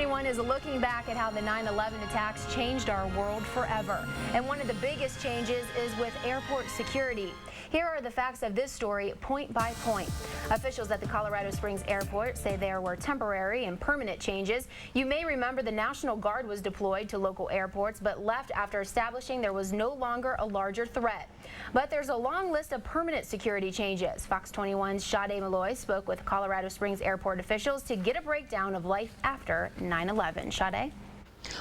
21 is looking back at how the 9/11 attacks changed our world forever. And one of the biggest changes is with airport security. Here are the facts of this story, point by point. Officials at the Colorado Springs Airport say there were temporary and permanent changes. You may remember the National Guard was deployed to local airports but left after establishing there was no longer a larger threat. But there's a long list of permanent security changes. Fox 21's Sade Malloy spoke with Colorado Springs Airport officials to get a breakdown of life after 9/11. Sade?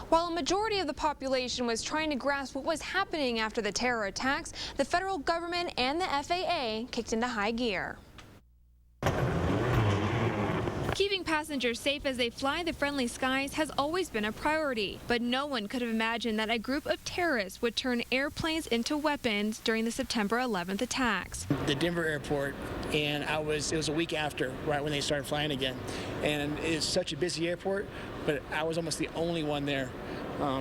While a majority of the population was trying to grasp what was happening after the terror attacks, the federal government and the FAA kicked into high gear. Keeping passengers safe as they fly the friendly skies has always been a priority, but no one could have imagined that a group of terrorists would turn airplanes into weapons during the September 11th attacks. The Denver airport, and it was a week after, right when they started flying again, and it's such a busy airport, but I was almost the only one there.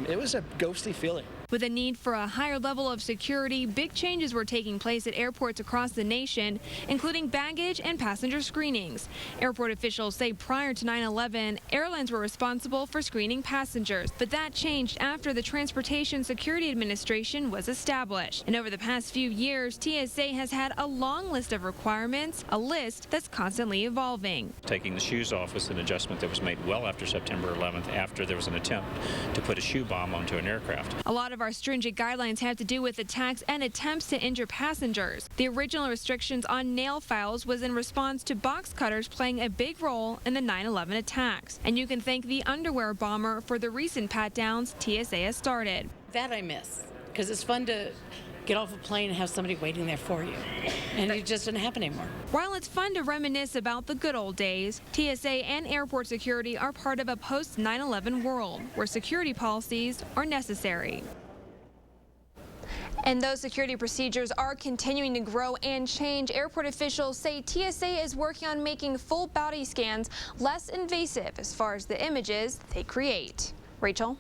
It was a ghostly feeling. With a need for a higher level of security, big changes were taking place at airports across the nation, including baggage and passenger screenings. Airport officials say prior to 9/11, airlines were responsible for screening passengers, but that changed after the Transportation Security Administration was established. And over the past few years, TSA has had a long list of requirements, a list that's constantly evolving. Taking the shoes off was an adjustment that was made well after September 11th, after there was an attempt to put a shoe bomb onto an aircraft. A lot of our stringent guidelines have to do with attacks and attempts to injure passengers. The original restrictions on nail files was in response to box cutters playing a big role in the 9/11 attacks. And you can thank the underwear bomber for the recent pat-downs TSA has started. That I miss, because it's fun to get off a plane and have somebody waiting there for you. And it just doesn't happen anymore. While it's fun to reminisce about the good old days, TSA and airport security are part of a post-9/11 world where security policies are necessary. And those security procedures are continuing to grow and change. Airport officials say TSA is working on making full body scans less invasive as far as the images they create. Rachel?